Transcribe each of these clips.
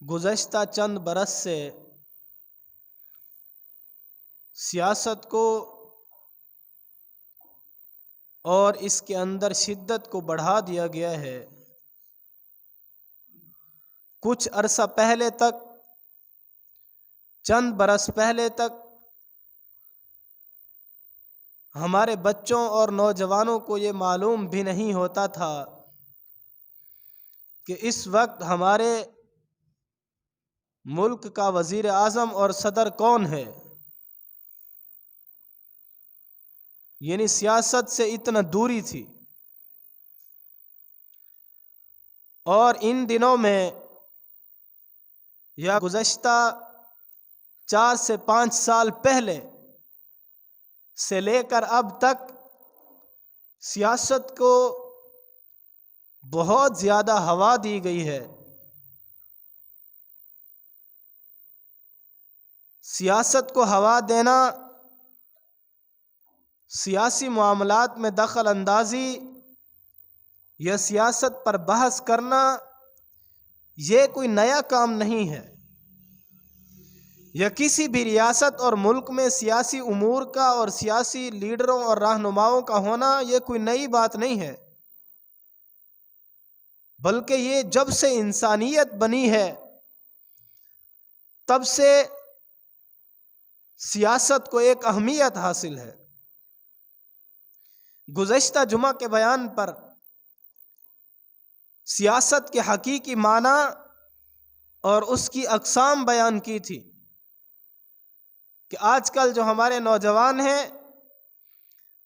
گزشتہ چند برس سے سیاست کو اور اس کے اندر شدت کو بڑھا دیا گیا ہے۔ کچھ عرصہ پہلے تک، چند برس پہلے تک ہمارے بچوں اور نوجوانوں کو یہ معلوم بھی نہیں ہوتا تھا کہ اس وقت ہمارے ملک کا وزیر اعظم اور صدر کون ہے۔ یعنی سیاست سے اتنا دوری تھی۔ اور ان دنوں میں یا گزشتہ 4 سے 5 سال پہلے سے لے کر اب تک سیاست کو بہت زیادہ ہوا دی گئی ہے۔ سیاست کو ہوا دینا، سیاسی معاملات میں دخل اندازی یا سیاست پر بحث کرنا، یہ کوئی نیا کام نہیں ہے۔ یا کسی بھی ریاست اور ملک میں سیاسی امور کا اور سیاسی لیڈروں اور رہنماؤں کا ہونا یہ کوئی نئی بات نہیں ہے، بلکہ یہ جب سے انسانیت بنی ہے تب سے سیاست کو ایک اہمیت حاصل ہے۔ گزشتہ جمعہ کے بیان پر سیاست کے حقیقی معنی اور اس کی اقسام بیان کی تھی کہ آج کل جو ہمارے نوجوان ہیں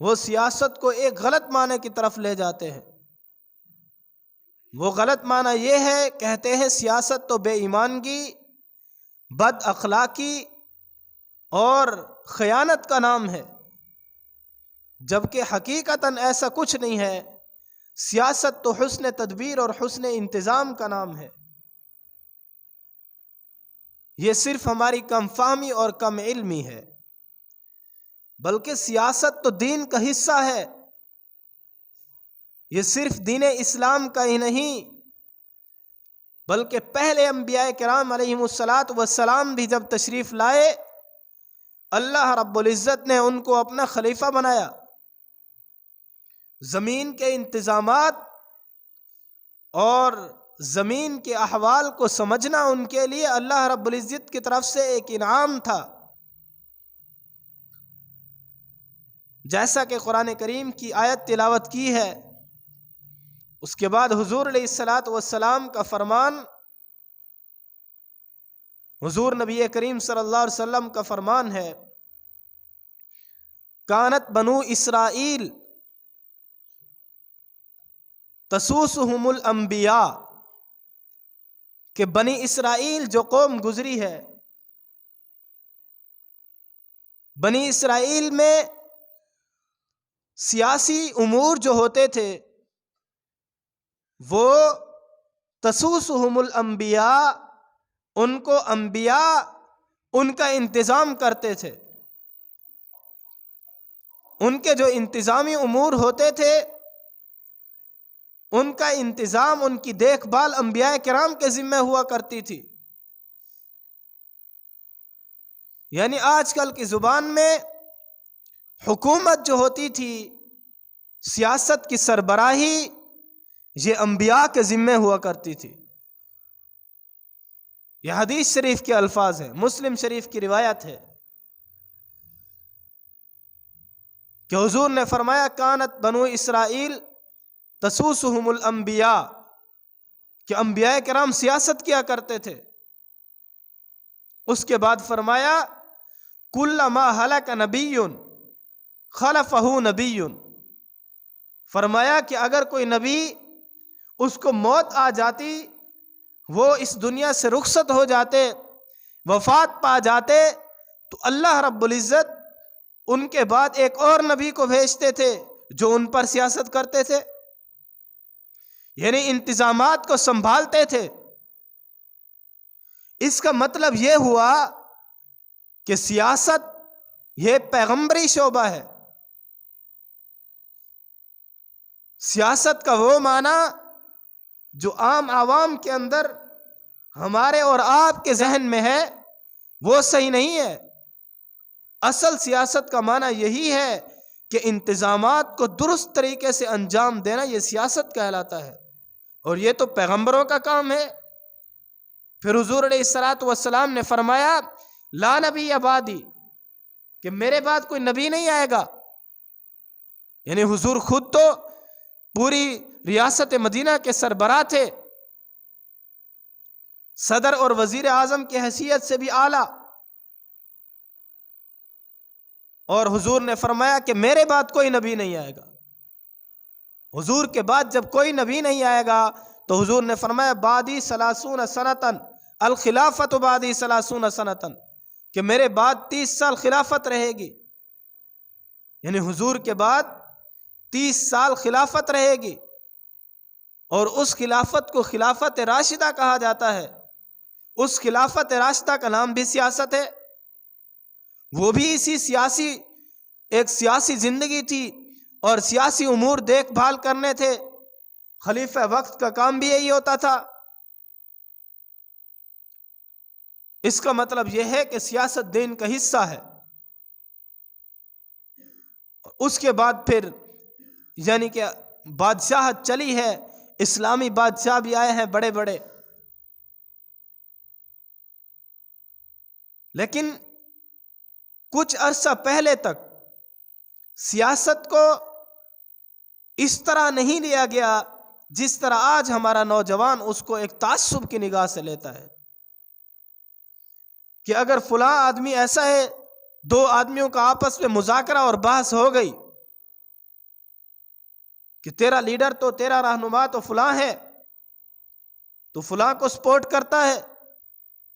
وہ سیاست کو ایک غلط معنی کی طرف لے جاتے ہیں۔ وہ غلط معنی یہ ہے، کہتے ہیں سیاست تو بے ایمانگی، بد اخلاقی اور خیانت کا نام ہے، جبکہ حقیقتاً ایسا کچھ نہیں ہے۔ سیاست تو حسن تدبیر اور حسن انتظام کا نام ہے۔ یہ صرف ہماری کم فہمی اور کم علمی ہے، بلکہ سیاست تو دین کا حصہ ہے۔ یہ صرف دین اسلام کا ہی نہیں، بلکہ پہلے انبیاء کرام علیہم السلام بھی جب تشریف لائے، اللہ رب العزت نے ان کو اپنا خلیفہ بنایا۔ زمین کے انتظامات اور زمین کے احوال کو سمجھنا ان کے لیے اللہ رب العزت کی طرف سے ایک انعام تھا۔ جیسا کہ قرآن کریم کی آیت تلاوت کی ہے، اس کے بعد حضور علیہ السلام کا فرمان، حضور نبی کریم صلی اللہ علیہ وسلم کا فرمان ہے، کانت بنو اسرائیل تسوسہم الانبیاء، کہ بنی اسرائیل جو قوم گزری ہے، بنی اسرائیل میں سیاسی امور جو ہوتے تھے وہ تسوسہم الانبیاء، ان کو انبیاء ان کا انتظام کرتے تھے۔ ان کے جو انتظامی امور ہوتے تھے ان کا انتظام، ان کی دیکھ بھال انبیاء کرام کے ذمہ ہوا کرتی تھی۔ یعنی آج کل کی زبان میں حکومت جو ہوتی تھی، سیاست کی سربراہی، یہ انبیاء کے ذمہ ہوا کرتی تھی۔ یہ حدیث شریف کے الفاظ ہیں، مسلم شریف کی روایت ہے کہ حضور نے فرمایا کانت بنو اسرائیل تسوسہم الانبیاء، کہ انبیاء کرام سیاست کیا کرتے تھے۔ اس کے بعد فرمایا کلما ہلک نبی خلفہ نبی، فرمایا کہ اگر کوئی نبی اس کو موت آ جاتی، وہ اس دنیا سے رخصت ہو جاتے، وفات پا جاتے، تو اللہ رب العزت ان کے بعد ایک اور نبی کو بھیجتے تھے جو ان پر سیاست کرتے تھے، یعنی انتظامات کو سنبھالتے تھے۔ اس کا مطلب یہ ہوا کہ سیاست یہ پیغمبری شعبہ ہے۔ سیاست کا وہ معنی جو عام عوام کے اندر ہمارے اور آپ کے ذہن میں ہے وہ صحیح نہیں ہے۔ اصل سیاست کا معنی یہی ہے کہ انتظامات کو درست طریقے سے انجام دینا، یہ سیاست کہلاتا ہے، اور یہ تو پیغمبروں کا کام ہے۔ پھر حضور علیہ الصلوۃ والسلام نے فرمایا لا نبی بعدی، کہ میرے بعد کوئی نبی نہیں آئے گا۔ یعنی حضور خود تو پوری ریاست مدینہ کے سربراہ تھے، صدر اور وزیر اعظم کی حیثیت سے بھی اعلیٰ، اور حضور نے فرمایا کہ میرے بعد کوئی نبی نہیں آئے گا۔ حضور کے بعد جب کوئی نبی نہیں آئے گا تو حضور نے فرمایا بعدی 30 سنتن، الخلافت بعدی 30 سنتن، کہ میرے بعد 30 سال خلافت رہے گی۔ یعنی حضور کے بعد 30 سال خلافت رہے گی، اور اس خلافت کو خلافت راشدہ کہا جاتا ہے۔ اس خلافت راشدہ کا نام بھی سیاست ہے، وہ بھی اسی ایک سیاسی زندگی تھی، اور سیاسی امور دیکھ بھال کرنے تھے۔ خلیفہ وقت کا کام بھی یہی ہوتا تھا۔ اس کا مطلب یہ ہے کہ سیاست دین کا حصہ ہے۔ اس کے بعد پھر یعنی کہ بادشاہت چلی ہے، اسلامی بادشاہ بھی آئے ہیں بڑے بڑے، لیکن کچھ عرصہ پہلے تک سیاست کو اس طرح نہیں لیا گیا جس طرح آج ہمارا نوجوان اس کو ایک تعصب کی نگاہ سے لیتا ہے، کہ اگر فلاں آدمی ایسا ہے، دو آدمیوں کا آپس میں مذاکرہ اور بحث ہو گئی کہ تیرا لیڈر تو، تیرا رہنما تو فلاں ہے، تو فلاں کو سپورٹ کرتا ہے،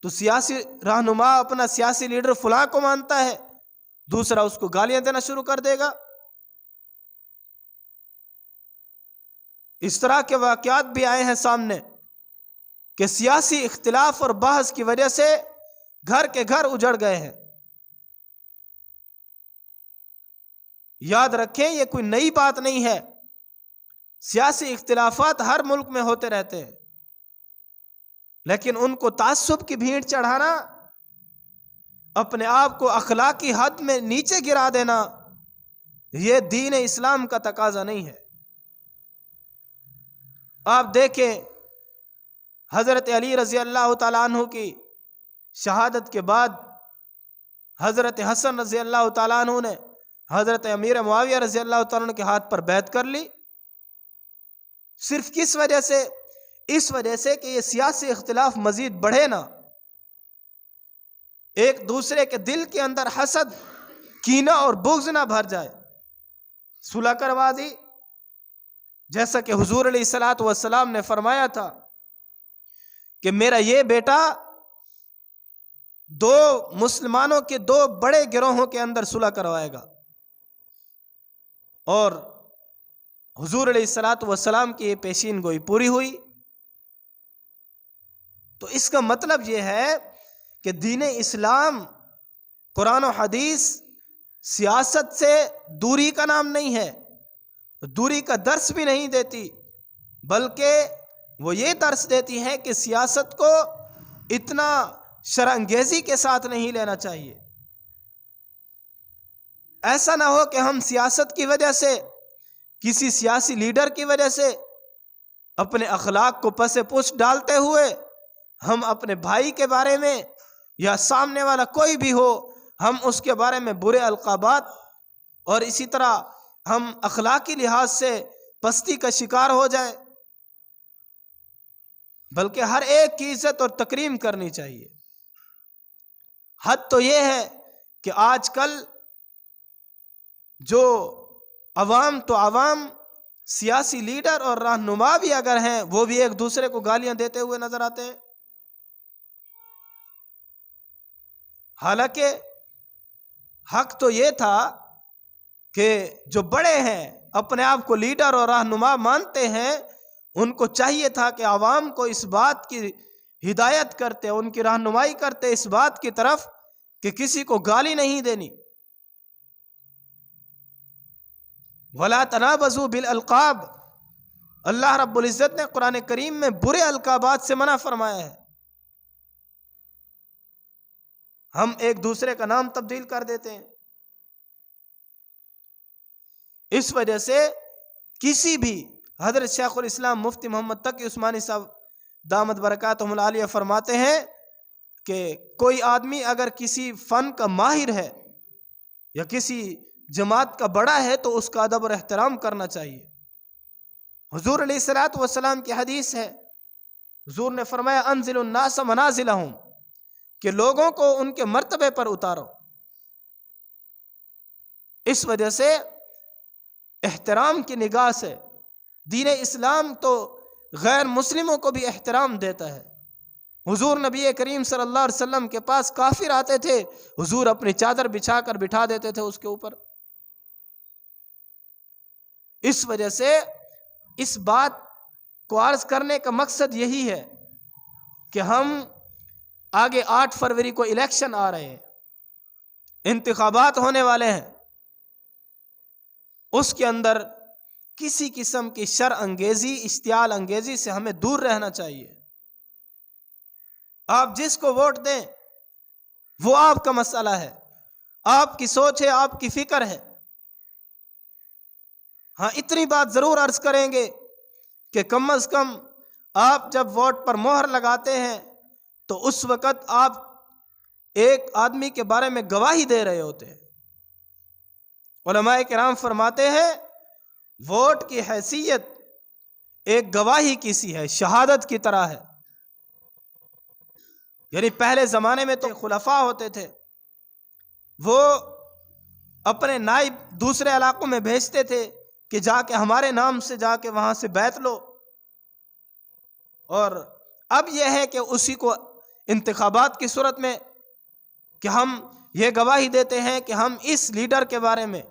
تو سیاسی رہنما اپنا سیاسی لیڈر فلاں کو مانتا ہے، دوسرا اس کو گالیاں دینا شروع کر دے گا۔ اس طرح کے واقعات بھی آئے ہیں سامنے کہ سیاسی اختلاف اور بحث کی وجہ سے گھر کے گھر اجڑ گئے ہیں۔ یاد رکھیں یہ کوئی نئی بات نہیں ہے، سیاسی اختلافات ہر ملک میں ہوتے رہتے ہیں، لیکن ان کو تعصب کی بھیڑ چڑھانا، اپنے آپ کو اخلاقی حد میں نیچے گرا دینا، یہ دین اسلام کا تقاضا نہیں ہے۔ آپ دیکھیں حضرت علی رضی اللہ تعالیٰ عنہ کی شہادت کے بعد حضرت حسن رضی اللہ تعالیٰ عنہ نے حضرت امیر معاویہ رضی اللہ تعالیٰ عنہ کے ہاتھ پر بیعت کر لی، صرف کس وجہ سے؟ اس وجہ سے کہ یہ سیاسی اختلاف مزید بڑھے نہ، ایک دوسرے کے دل کے اندر حسد، کینہ اور بغض نہ بھر جائے، صلح کروا دی۔ جیسا کہ حضور علیہ الصلوۃ والسلام نے فرمایا تھا کہ میرا یہ بیٹا دو مسلمانوں کے دو بڑے گروہوں کے اندر صلح کروائے گا، اور حضور علیہ الصلوۃ والسلام کی یہ پیشین گوئی پوری ہوئی۔ تو اس کا مطلب یہ ہے کہ دین اسلام، قرآن و حدیث سیاست سے دوری کا نام نہیں ہے، دوری کا درس بھی نہیں دیتی، بلکہ وہ یہ درس دیتی ہے کہ سیاست کو اتنا شرع انگیزی کے ساتھ نہیں لینا چاہیے۔ ایسا نہ ہو کہ ہم سیاست کی وجہ سے، کسی سیاسی لیڈر کی وجہ سے اپنے اخلاق کو پس پش ڈالتے ہوئے ہم اپنے بھائی کے بارے میں یا سامنے والا کوئی بھی ہو، ہم اس کے بارے میں برے القابات اور اسی طرح ہم اخلاقی لحاظ سے پستی کا شکار ہو جائیں، بلکہ ہر ایک کی عزت اور تکریم کرنی چاہیے۔ حد تو یہ ہے کہ آج کل جو عوام تو عوام، سیاسی لیڈر اور رہنما بھی اگر ہیں، وہ بھی ایک دوسرے کو گالیاں دیتے ہوئے نظر آتے ہیں، حالانکہ حق تو یہ تھا کہ جو بڑے ہیں، اپنے آپ کو لیڈر اور رہنما مانتے ہیں، ان کو چاہیے تھا کہ عوام کو اس بات کی ہدایت کرتے، ان کی رہنمائی کرتے اس بات کی طرف کہ کسی کو گالی نہیں دینی۔ وَلَا تَنَابَزُوا بِالْأَلْقَابِ، اللہ رب العزت نے قرآن کریم میں برے القابات سے منع فرمایا ہے۔ ہم ایک دوسرے کا نام تبدیل کر دیتے ہیں۔ اس وجہ سے کسی بھی حضرت شیخ الاسلام مفتی محمد تقی عثمانی صاحب دامت برکاتہم العالیہ فرماتے ہیں کہ کوئی آدمی اگر کسی فن کا ماہر ہے یا کسی جماعت کا بڑا ہے تو اس کا ادب اور احترام کرنا چاہیے۔ حضور علیہ الصلوۃ والسلام کی حدیث ہے، حضور نے فرمایا انزل الناس منازلہم، کہ لوگوں کو ان کے مرتبے پر اتارو۔ اس وجہ سے احترام کی نگاہ سے دین اسلام تو غیر مسلموں کو بھی احترام دیتا ہے۔ حضور نبی کریم صلی اللہ علیہ وسلم کے پاس کافر آتے تھے، حضور اپنی چادر بچھا کر بٹھا دیتے تھے اس کے اوپر۔ اس وجہ سے اس بات کو عرض کرنے کا مقصد یہی ہے کہ ہم آگے 8 فروری کو الیکشن آ رہے ہیں، انتخابات ہونے والے ہیں، اس کے اندر کسی قسم کی شر انگیزی، اشتعال انگیزی سے ہمیں دور رہنا چاہیے۔ آپ جس کو ووٹ دیں وہ آپ کا مسئلہ ہے، آپ کی سوچ ہے، آپ کی فکر ہے۔ ہاں اتنی بات ضرور عرض کریں گے کہ کم از کم آپ جب ووٹ پر مہر لگاتے ہیں تو اس وقت آپ ایک آدمی کے بارے میں گواہی دے رہے ہوتے ہیں۔ علماء کرام فرماتے ہیں ووٹ کی حیثیت ایک گواہی کی سی ہے، شہادت کی طرح ہے۔ یعنی پہلے زمانے میں تو خلفاء ہوتے تھے، وہ اپنے نائب دوسرے علاقوں میں بھیجتے تھے کہ جا کے ہمارے نام سے جا کے وہاں سے بیعت لو، اور اب یہ ہے کہ اسی کو انتخابات کی صورت میں کہ ہم یہ گواہی دیتے ہیں کہ ہم اس لیڈر کے بارے میں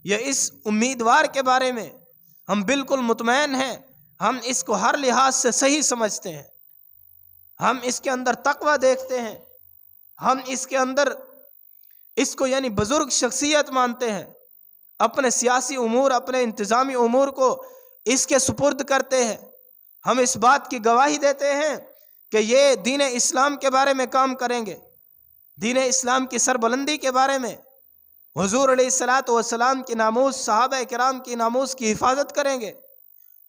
یا اس امیدوار کے بارے میں ہم بالکل مطمئن ہیں، ہم اس کو ہر لحاظ سے صحیح سمجھتے ہیں، ہم اس کے اندر تقوی دیکھتے ہیں، ہم اس کے اندر اس کو یعنی بزرگ شخصیت مانتے ہیں، اپنے سیاسی امور، اپنے انتظامی امور کو اس کے سپرد کرتے ہیں۔ ہم اس بات کی گواہی دیتے ہیں کہ یہ دین اسلام کے بارے میں کام کریں گے، دین اسلام کی سربلندی کے بارے میں، حضور علیہ الصلوۃ والسلام کی ناموس، صحابہ کرام کی ناموس کی حفاظت کریں گے،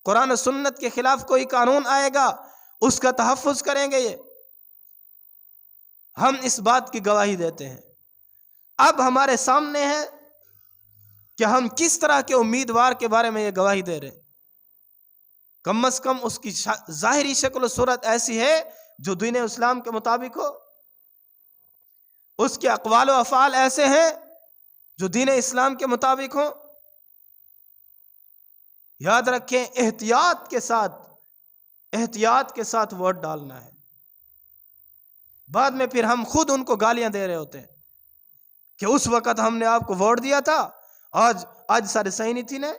قرآن و سنت کے خلاف کوئی قانون آئے گا اس کا تحفظ کریں گے۔ یہ ہم اس بات کی گواہی دیتے ہیں۔ اب ہمارے سامنے ہے کہ ہم کس طرح کے امیدوار کے بارے میں یہ گواہی دے رہے ہیں۔ کم از کم اس کی ظاہری شکل و صورت ایسی ہے جو دین اسلام کے مطابق ہو، اس کے اقوال و افعال ایسے ہیں جو دین اسلام کے مطابق ہوں۔ یاد رکھیں احتیاط کے ساتھ ووٹ ڈالنا ہے۔ بعد میں پھر ہم خود ان کو گالیاں دے رہے ہوتے ہیں کہ اس وقت ہم نے آپ کو ووٹ دیا تھا، آج سارے صحیح نہیں تھی نا۔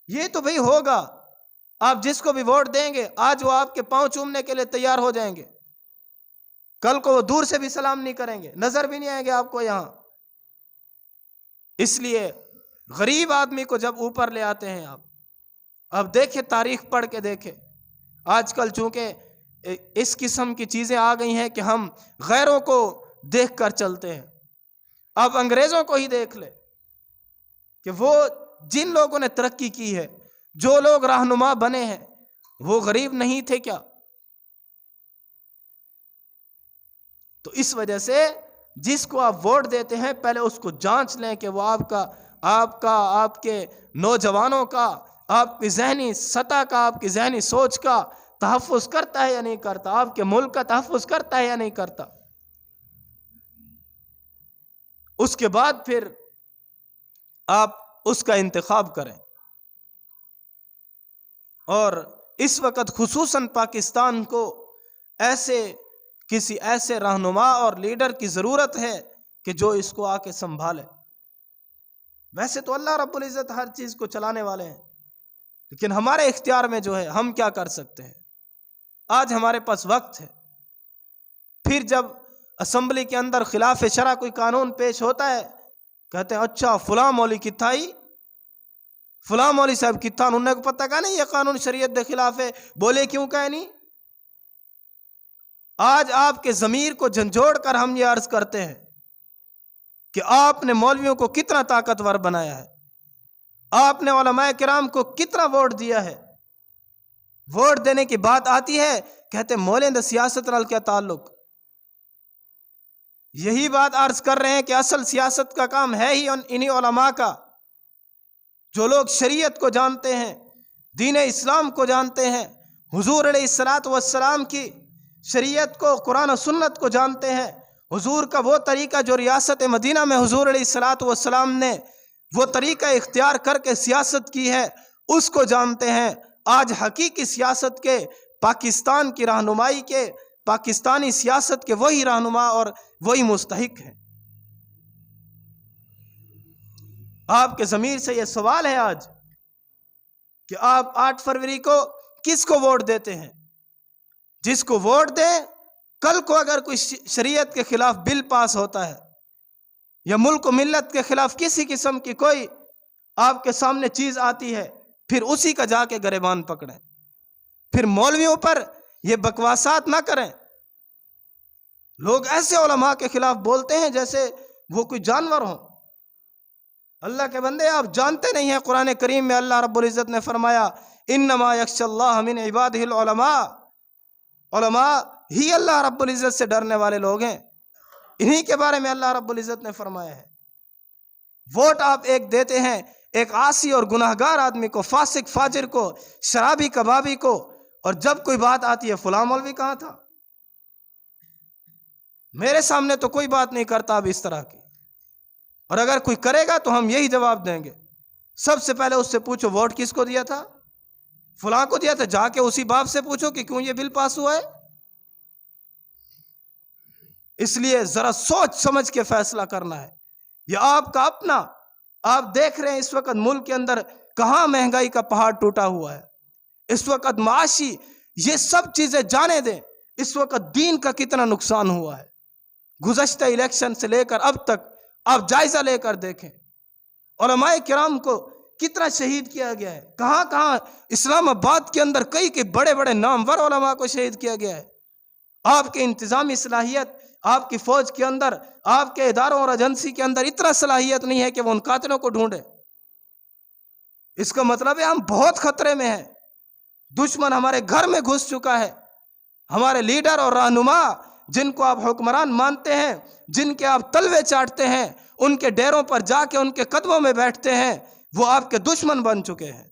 یہ تو بھئی ہوگا، آپ جس کو بھی ووٹ دیں گے آج وہ آپ کے پاؤں چومنے کے لیے تیار ہو جائیں گے، کل کو وہ دور سے بھی سلام نہیں کریں گے، نظر بھی نہیں آئیں گے آپ کو یہاں۔ اس لیے غریب آدمی کو جب اوپر لے آتے ہیں آپ دیکھیں، تاریخ پڑھ کے دیکھیں۔ آج کل چونکہ اس قسم کی چیزیں آ گئی ہیں کہ ہم غیروں کو دیکھ کر چلتے ہیں۔ اب انگریزوں کو ہی دیکھ لے کہ وہ جن لوگوں نے ترقی کی ہے، جو لوگ رہنما بنے ہیں، وہ غریب نہیں تھے کیا؟ تو اس وجہ سے جس کو آپ ووٹ دیتے ہیں پہلے اس کو جانچ لیں کہ وہ آپ کے نوجوانوں کا، آپ کی ذہنی سطح کا، آپ کی ذہنی سوچ کا تحفظ کرتا ہے یا نہیں کرتا، آپ کے ملک کا تحفظ کرتا ہے یا نہیں کرتا۔ اس کے بعد پھر آپ اس کا انتخاب کریں۔ اور اس وقت خصوصاً پاکستان کو کسی ایسے رہنما اور لیڈر کی ضرورت ہے کہ جو اس کو آ کے سنبھالے۔ ویسے تو اللہ رب العزت ہر چیز کو چلانے والے ہیں، لیکن ہمارے اختیار میں جو ہے ہم کیا کر سکتے ہیں۔ آج ہمارے پاس وقت ہے، پھر جب اسمبلی کے اندر خلاف شرع کوئی قانون پیش ہوتا ہے، کہتے ہیں اچھا فلاں مولوی کتھا ہی، فلاں مولوی صاحب کتھا، انہوں کو پتہ کہ نہیں یہ قانون شریعت دے خلاف ہے، بولے کیوں کہ نہیں۔ آج آپ کے ضمیر کو جھنجھوڑ کر ہم یہ عرض کرتے ہیں کہ آپ نے مولویوں کو کتنا طاقتور بنایا ہے، آپ نے علماء کرام کو کتنا ووٹ دیا ہے۔ ووٹ دینے کی بات آتی ہے، کہتے مولیں دا سیاست نال کیا تعلق۔ یہی بات عرض کر رہے ہیں کہ اصل سیاست کا کام ہے ہی انہی علماء کا، جو لوگ شریعت کو جانتے ہیں، دین اسلام کو جانتے ہیں، حضور علیہ الصلوۃ والسلام کی شریعت کو، قرآن و سنت کو جانتے ہیں، حضور کا وہ طریقہ جو ریاست مدینہ میں حضور علیہ الصلوۃ والسلام نے وہ طریقہ اختیار کر کے سیاست کی ہے، اس کو جانتے ہیں۔ آج حقیقی سیاست کے، پاکستان کی رہنمائی کے، پاکستانی سیاست کے وہی رہنما اور وہی مستحق ہیں۔ آپ کے ضمیر سے یہ سوال ہے آج کہ آپ 8 فروری کو کس کو ووٹ دیتے ہیں؟ جس کو ووٹ دیں، کل کو اگر کوئی شریعت کے خلاف بل پاس ہوتا ہے یا ملک و ملت کے خلاف کسی قسم کی کوئی آپ کے سامنے چیز آتی ہے، پھر اسی کا جا کے گریبان پکڑیں، پھر مولویوں پر یہ بکواسات نہ کریں۔ لوگ ایسے علماء کے خلاف بولتے ہیں جیسے وہ کوئی جانور ہوں۔ اللہ کے بندے، آپ جانتے نہیں ہیں قرآن کریم میں اللہ رب العزت نے فرمایا انما یخشی اللہ من عبادہ العلماء، علماء ہی اللہ رب العزت سے ڈرنے والے لوگ ہیں، انہی کے بارے میں اللہ رب العزت نے فرمایا ہے۔ ووٹ آپ ایک دیتے ہیں ایک عاصی اور گناہگار آدمی کو، فاسق فاجر کو، شرابی کبابی کو، اور جب کوئی بات آتی ہے فلاں مولوی کہاں تھا؟ میرے سامنے تو کوئی بات نہیں کرتا اب اس طرح کی، اور اگر کوئی کرے گا تو ہم یہی جواب دیں گے، سب سے پہلے اس سے پوچھو ووٹ کس کو دیا تھا؟ فلاں کو دیا تھا، جا کے اسی باپ سے پوچھو کہ کیوں یہ بل پاس ہوا ہے۔ اس لیے ذرا سوچ سمجھ کے فیصلہ کرنا ہے، یہ آپ کا اپنا۔ آپ دیکھ رہے ہیں اس وقت ملک کے اندر کہاں مہنگائی کا پہاڑ ٹوٹا ہوا ہے، اس وقت معاشی یہ سب چیزیں جانے دیں، اس وقت دین کا کتنا نقصان ہوا ہے۔ گزشتہ الیکشن سے لے کر اب تک آپ جائزہ لے کر دیکھیں، علماء کرام کو کتنا شہید کیا گیا ہے، کہاں کہاں اسلام آباد کے اندر کئی بڑے بڑے نامور علماء کو شہید کیا گیا ہے۔ آپ کی انتظامی صلاحیت، آپ کی فوج کے اندر، آپ کے اداروں اور ایجنسی کے اندر اتنا صلاحیت نہیں ہے کہ وہ ان قاتلوں کو ڈھونڈے۔ اس کا مطلب ہے ہم بہت خطرے میں ہیں، دشمن ہمارے گھر میں گھس چکا ہے۔ ہمارے لیڈر اور رہنما جن کو آپ حکمران مانتے ہیں، جن کے آپ تلوے چاٹتے ہیں، ان کے ڈیروں پر جا کے ان کے قدموں میں بیٹھتے ہیں، وہ آپ کے دشمن بن چکے ہیں۔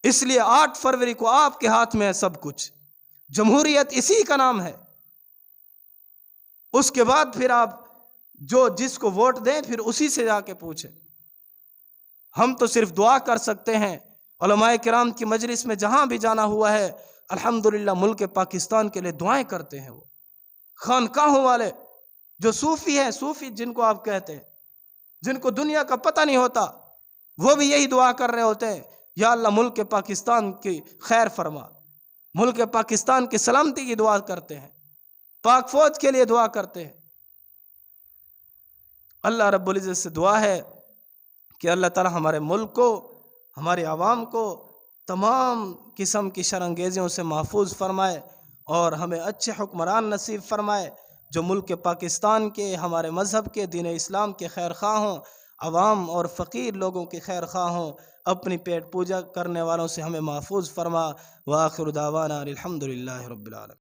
اس لیے 8 فروری کو آپ کے ہاتھ میں ہے سب کچھ، جمہوریت اسی کا نام ہے۔ اس کے بعد پھر آپ جس کو ووٹ دیں پھر اسی سے جا کے پوچھیں۔ ہم تو صرف دعا کر سکتے ہیں، علماء کرام کی مجلس میں جہاں بھی جانا ہوا ہے الحمدللہ ملک پاکستان کے لیے دعائیں کرتے ہیں۔ وہ خانقاہوں والے جو صوفی ہیں، صوفی جن کو آپ کہتے ہیں، جن کو دنیا کا پتہ نہیں ہوتا، وہ بھی یہی دعا کر رہے ہوتے ہیں، یا اللہ ملک پاکستان کی خیر فرما، ملک پاکستان کی سلامتی کی دعا کرتے ہیں، پاک فوج کے لیے دعا کرتے ہیں۔ اللہ رب العزت سے دعا ہے کہ اللہ تعالی ہمارے ملک کو، ہمارے عوام کو تمام قسم کی شرانگیزیوں سے محفوظ فرمائے اور ہمیں اچھے حکمران نصیب فرمائے جو ملک پاکستان کے، ہمارے مذہب کے، دین اسلام کے خیر خواہ ہوں، عوام اور فقیر لوگوں کے خیر خواہ ہوں۔ اپنی پیٹ پوجا کرنے والوں سے ہمیں محفوظ فرما۔ وآخر دعوانا الحمدللہ رب العالمین۔